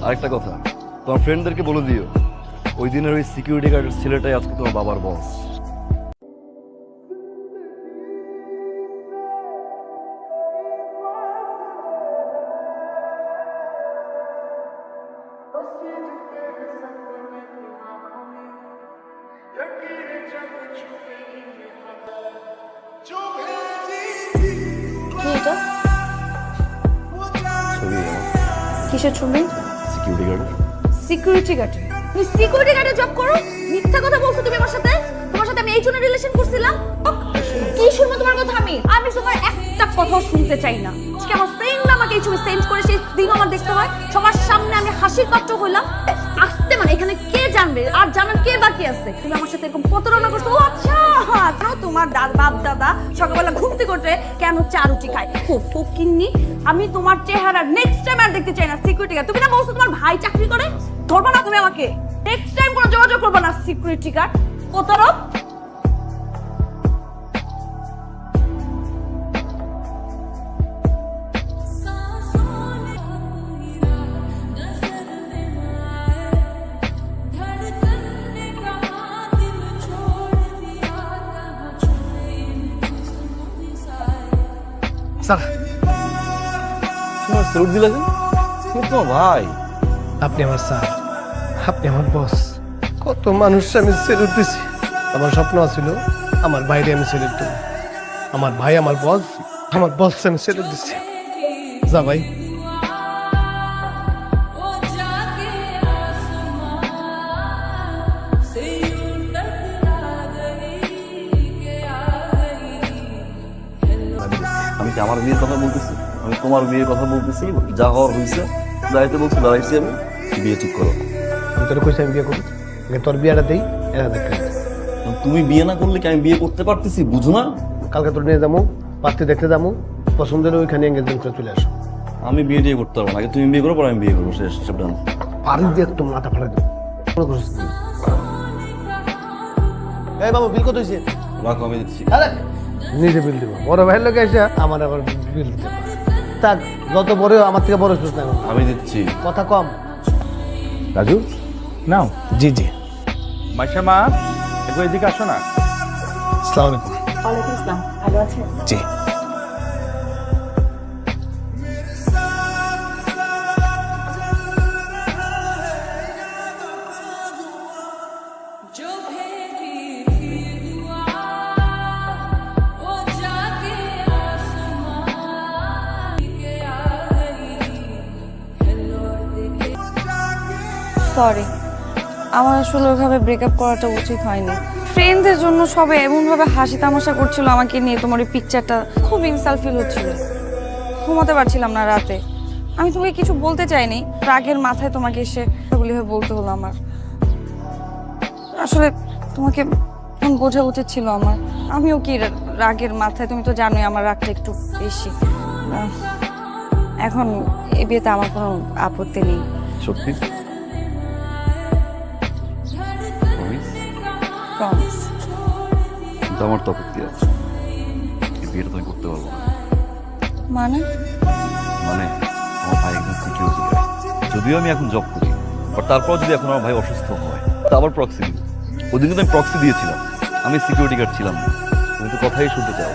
আরেকটা কথা, তোমার ফ্রেন্ডদেরকে বলে দিও ওই দিনের ওই সিকিউরিটি গার্ডের ছেলেটাই আজকে তোমার বাবার বস। কি এটা? ছবি কিসের ছবি? সিকিউরিটি গার্ডের। Security guard? তুমি সিকিউরিটি গার্ডে জব করো? মিথ্যা কথা বলছো তুমি আমার সাথে। তোমার সাথে আমি এই জন্য রিলেশন করছিলাম। কি শুনবো তোমার কথা আমি? আমি তোমার একটা কথাও শুনতে চাই না। আজকে আমার ফ্রেন্ড আমাকে এই ছবি সেন্ড করে, সেই দিন আমার দেখতে হয় সবার সামনে আমি হাসির পাত্র হইলাম। আসতে মানে এখানে কে জানবে? আর জানার কে বাকি আছে? তুমি আমার সাথে এরকম প্রতারণা করছো। ও আচ্ছা, তোমার বাপ দাদা সকালবেলা ঘুমতে করতে কেন চা রুটি খায়? ফকিন্নি, আমি তোমার চেহারা নেক্সট টাইম আর দেখতে চাই না। Security guard? তুমি না বলছো তোমার ভাই চাকরি করে? ধরবা না তুমি আমাকে? নেক্সট টাইম কোনো যোগাযোগ করবা না। সিকিউরিটি গার্ড প্রতারক। স্যার, তোমার স্যালুট দিলে কেন? তুমি তোমার ভাই। আপনি আমার স্যার, আপনি আমার বস। কত মানুষ আমি স্যালুট দিছি। আমার স্বপ্ন ছিল আমার বাইরে আমি স্যালুট দেব। আমার ভাই আমার বস, আমার বস আমি স্যালুট দিচ্ছি। যা ভাই। আমি কি আমার বিয়ের কথা বলতেছি? আমি তোমার বিয়ের কথা বলতেছি। যা হওয়ার হয়েছে, দাঁড়াইতে বলছি দাঁড়াইছি। আমি বিয়ে ঠিক করো। আমি তোর কইছি আমি বিয়ে করবো, তোর বিয়েটা দেই, এরা দেখ। তুমি বিয়ে না করলে কি আমি বিয়ে করতে পারতেছি? বুঝো না? কালকে তোর নিয়ে যাবো, পাত্রী দেখতে যাবো, পছন্দ হলে ওইখানে এঙ্গেজমেন্ট করে চলে আসো। আমি বিয়ে টিয়ে করতে পারবো না। আগে তুমি বিয়ে করো, পর আমি বিয়ে করবো। শেষ, সব ডান। পারি দিয়ে একটু মাথা ফাটাই দেবো। এই বাবু, বিল কত হয়েছে? রাখো, আমি দিচ্ছি। নিজে বিল দিব। বড় ভাইয়ের লোক এসে আমার আবার বিল দিতে হবে। থাক, যত বড় আমার থেকে বড় সুস্থ না। আমি দিচ্ছি। কথা কম। রাজু নাও। জি জি। মাইশা মা, একবার এদিকে আসো না। আসসালামু আলাইকুম। ওয়ালাইকুম আসসালাম। ভালো আছেন? জি। সরি, আমার আসলে ওইভাবে ব্রেকআপ করাটা উচিত হয়নি। ফ্রেন্ডদের জন্য সবাই এমনভাবে হাসি তামাশা করছিল আমাকে নিয়ে, তোমার ওই পিকচারটা খুব ইনসাল্ট ফিল হচ্ছিল। ঘুমাতে পারছিলাম না রাতে। আমি তোমাকে কিছু বলতে চাইনি, রাগের মাথায় তোমাকে এসে এগুলি বলতে হলো আমার। আসলে তোমাকে বোঝা উচিত ছিল আমার। আমিও কি রাগের মাথায়, তুমি তো জানোই আমার রাগটা একটু বেশি। এখন এই বিয়েতে আমার কোনো আপত্তি নেই। সত্যি? প্রমিস। কিন্তু আমার তো আপত্তি আছে। এই বিয়েটা তুমি করতে পারবো না। মানে? মানে আমার ভাই একজন সিকিউরিটি গার্ড। যদিও আমি এখন জব করি, বাট তারপর যদি এখন আমার ভাই অসুস্থ হয়, তা আবার প্রক্সি দিব। ওই দিন কিন্তু আমি প্রক্সি দিয়েছিলাম, আমি সিকিউরিটি গার্ড ছিলাম না। তুমি তো কথাই শুনতে চাও।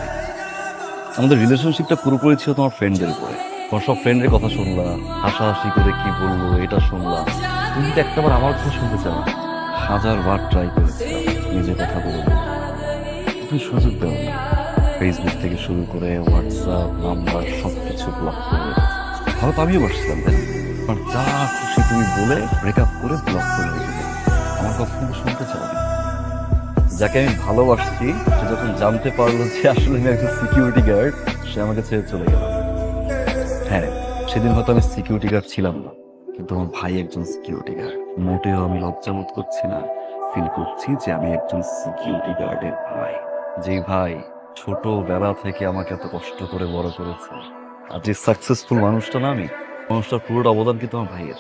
আমাদের রিলেশনশিপটা পুরোপুরি ছিল তোমার ফ্রেন্ডের উপরে। তোমার সব ফ্রেন্ডের কথা শুনলা, হাসাহাসি করে কি বললো এটা শুনলা। তুমি কিন্তু একটাবার আমার কথা শুনতে চাও। 1000বার ট্রাই করেছিলাম নিজে কথা বলবো, তুমি সুযোগ দাও। ফেসবুক থেকে শুরু করে হোয়াটসঅ্যাপ নাম্বার সব কিছু ব্লক করে রেখেছি। ভালো তো আমিও বসছিলাম, তাই না? যা খুশি তুমি বলে ব্রেকআপ করে ব্লক করে রেখে দেবে। আমার কথা কিন্তু শুনতে চাও না। যাকে আমি ভালোবাসছি সে যখন জানতে পারলো যে আসলে আমি একজন সিকিউরিটি গার্ড, সে আমাকে ছেড়ে চলে গেল। হ্যাঁ, সেদিন হয়তো আমি সিকিউরিটি গার্ড ছিলাম না, কিন্তু আমার ভাই একজন সিকিউরিটি গার্ড। মোটেও আমি লজ্জাবোধ করছি না, ফিল করছি যে আমি একজন সিকিউরিটি গার্ডের ভাই। যেই ভাই ছোটবেলা থেকে আমাকে এত কষ্ট করে বড় করেছে। আর যে সাকসেসফুল মানুষটা না আমি, মানুষটার পুরোটা অবদান কিন্তু আমার ভাইয়ের।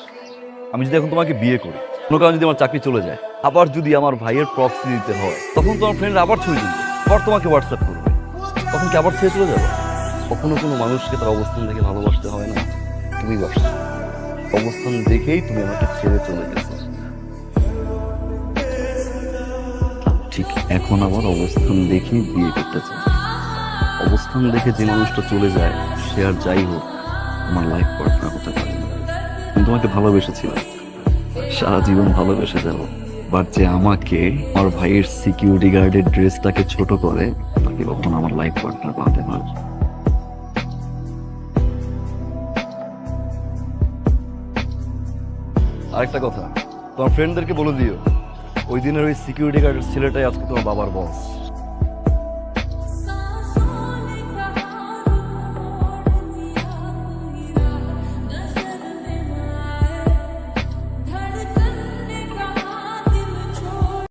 আমি যদি এখন তোমাকে বিয়ে করি, কোনো কারণে যদি আমার চাকরি চলে যায়, আবার যদি আমার ভাইয়ের প্রক্সি দিতে হয়, তখন তোমার ফ্রেন্ড আবার ছবি দিবে, আবার তোমাকে হোয়াটসঅ্যাপ করবে। তখন কি আবার ছেড়ে চলে যাবে? কখনো কোনো মানুষকে তার অবস্থান থেকে ভালোবাসতে হয় না। তুমি বাসো, অবস্থান দেখেই তুমি আমাকে ছেড়ে চলে গেছো। ঠিক এখন আবার অবস্থান দেখেই বিয়ে করতে চাই। অবস্থান দেখে যে মানুষটা চলে যায় সে আর যাই হোক আমার লাইফ পার্টনার হতে পারে না। আমি তোমাকে ভালোবেসেছিলাম, সারা জীবন ভালোবেসে যাবো, বাট যে আমাকে আমার ভাইয়ের সিকিউরিটি গার্ডের ড্রেসটাকে ছোট করে তাকে কখনো আমার লাইফ পার্টনার বানাতে পারবে না। আরেকটা কথা, তোমার ফ্রেন্ডদেরকে বলে দিও ওই দিনের ওই সিকিউরিটি গার্ডের ছেলেটাই আজকে তোমার বাবার বস।